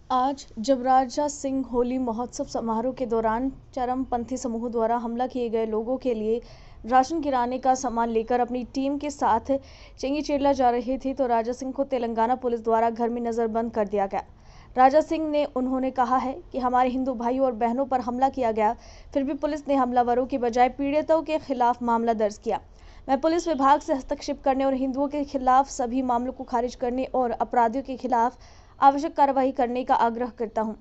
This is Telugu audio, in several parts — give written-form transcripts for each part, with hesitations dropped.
आज जब राजा सिंह होली महोत्सव समारोह के दौरान चरमपंथी समूह द्वारा हमला किए गए लोगों के लिए राशन किराने का सामान लेकर अपनी टीम के साथ चेंगीचेरला जा रहे थे तो राजा सिंह को तेलंगाना पुलिस द्वारा घर में नजरबंद कर दिया गया। राजा सिंह ने उन्होंने कहा है कि हमारे हिंदू भाइयों और बहनों पर हमला किया गया, फिर भी पुलिस ने हमलावरों के बजाय पीड़ितों के खिलाफ मामला दर्ज किया। मैं पुलिस विभाग से हस्तक्षेप करने और हिंदुओं के खिलाफ सभी मामलों को खारिज करने और अपराधियों के खिलाफ आवश्यक कार्रवाई करने का आग्रह करता हूं।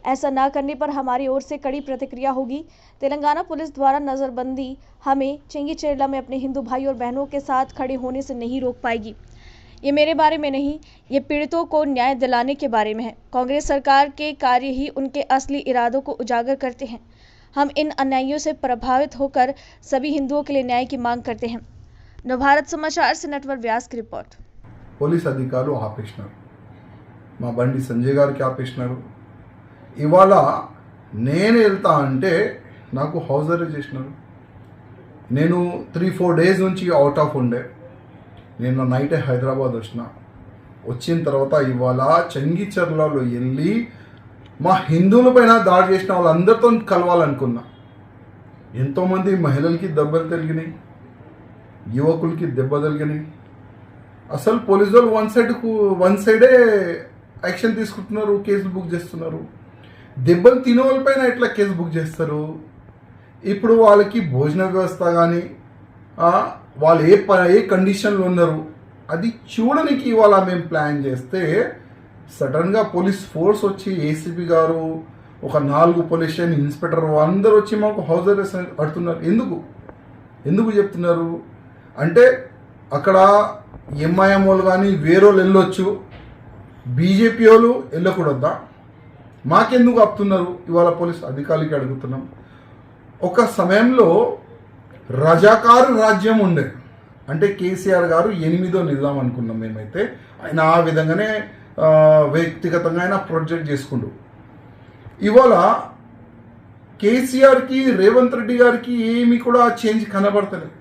ऐसा न करने पर हमारी ओर से कड़ी प्रतिक्रिया होगी। तेलंगाना पुलिस द्वारा नजरबंदी हमें चेंगीचेरला में अपने हिंदू भाई और बहनों के साथ खड़े होने से नहीं रोक पाएगी। ये मेरे बारे में नहीं, ये पीड़ितों को न्याय दिलाने के बारे में है। कांग्रेस सरकार के कार्य ही उनके असली इरादों को उजागर करते हैं। हम इन अन्यायों से प्रभावित होकर सभी हिंदुओं के लिए न्याय की मांग करते हैं। नवभारत समाचार से नटवर व्यास की रिपोर्ट। పోలీస్ అధికారులు ఆపేసినారు, మా బండి సంజయ్ గారికి ఆపేసినారు. ఇవాళ నేను వెళ్తా అంటే నాకు హౌస్ అరెస్ట్ చేసినారు. నేను 3-4 డేస్ నుంచి అవుట్ ఆఫ్ ఉండే. నేను నైటే హైదరాబాద్ వచ్చిన తర్వాత ఇవాళ చెంగిచెర్లలో వెళ్ళి మా హిందువుల పైన దాడి చేసిన వాళ్ళందరితో కలవాలనుకున్నా. ఎంతోమంది మహిళలకి దెబ్బలు తగిలినాయి, యువకులకి దెబ్బ తగిలినాయి. అసలు పోలీసు వాళ్ళు వన్ సైడే యాక్షన్ తీసుకుంటున్నారు, కేసులు బుక్ చేస్తున్నారు. దెబ్బలు తినే వాళ్ళపైన ఎట్లా కేసు బుక్ చేస్తారు? ఇప్పుడు వాళ్ళకి భోజన వ్యవస్థ కానీ వాళ్ళు ఏ కండిషన్లో ఉన్నారు అది చూడడానికి ఇవాళ మేము ప్లాన్ చేస్తే సడన్గా పోలీస్ ఫోర్స్ వచ్చి ఏసీపీ గారు, ఒక 4 పోలీస్ స్టేషన్ ఇన్స్పెక్టర్ అందరూ వచ్చి మాకు హౌస్ అరెస్ట్ పడుతున్నారు. ఎందుకు చెప్తున్నారు అంటే అక్కడ ఎంఐఎం వాళ్ళు కానీ వేరే వాళ్ళు వెళ్ళొచ్చు, బీజేపీ వాళ్ళు వెళ్ళకూడదా? మాకెందుకు ఆపుతున్నారు? ఇవాళ పోలీస్ అధికారులకి అడుగుతున్నాం. ఒక సమయంలో రజాకారు రాజ్యం ఉండే, అంటే కేసీఆర్ గారు 8వ నిజాం అనుకున్నాం మేమైతే. ఆయన ఆ విధంగానే వ్యక్తిగతంగా ఆయన ప్రొజెక్ట్ చేసుకుంటూ ఇవాళ కేసీఆర్కి రేవంత్ రెడ్డి గారికి ఏమీ కూడా చేంజ్ కనబడతలేదు.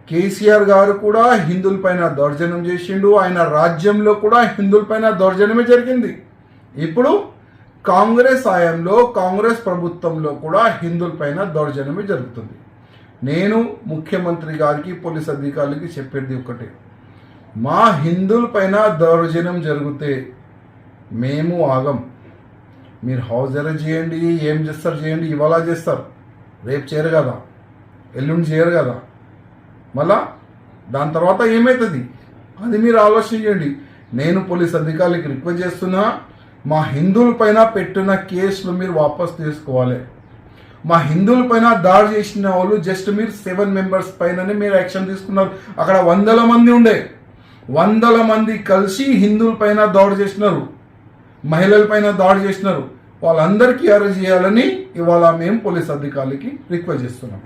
కేసీఆర్ గారు కూడా హిందువులపైన దౌర్జన్యం చేసిండు, ఆయన రాజ్యంలో కూడా హిందువులపైన దౌర్జన్యమే జరిగింది. ఇప్పుడు కాంగ్రెస్ హయాంలో కాంగ్రెస్ ప్రభుత్వంలో కూడా హిందువులపైన దౌర్జన్యమే జరుగుతుంది. నేను ముఖ్యమంత్రి గారికి పోలీస్ అధికారులకి చెప్పేది ఒకటే, మా హిందువులపైన దౌర్జన్యం జరిగితే మేము ఆగం. మీరు హౌస్ అరెస్ట్ చేయండి, ఏం చేస్తారు చేయండి, ఇవాళ చేస్తారు, రేపు చేయరు కదా, ఎల్లుండి చేయరు కదా, మళ్ళా దాని తర్వాత ఏమవుతుంది అది మీరు ఆలోచించండి. నేను పోలీస్ అధికారులకి రిక్వెస్ట్ చేస్తున్నా, మా హిందువులపైన పెట్టిన కేసులు మీరు వాపస్ తీసుకోవాలి. మా హిందువులపైన దాడి చేసిన వాళ్ళు జస్ట్ మీరు 7 మెంబర్స్ పైననే మీరు యాక్షన్ తీసుకున్నారు. అక్కడ 100 మంది ఉండే, 100 మంది కలిసి హిందువులపైన దాడి చేసినారు, మహిళలపైన దాడి చేసినారు. వాళ్ళందరికీ అరెస్ట్ చేయాలని ఇవాళ మేము పోలీస్ అధికారులకి రిక్వెస్ట్ చేస్తున్నాం.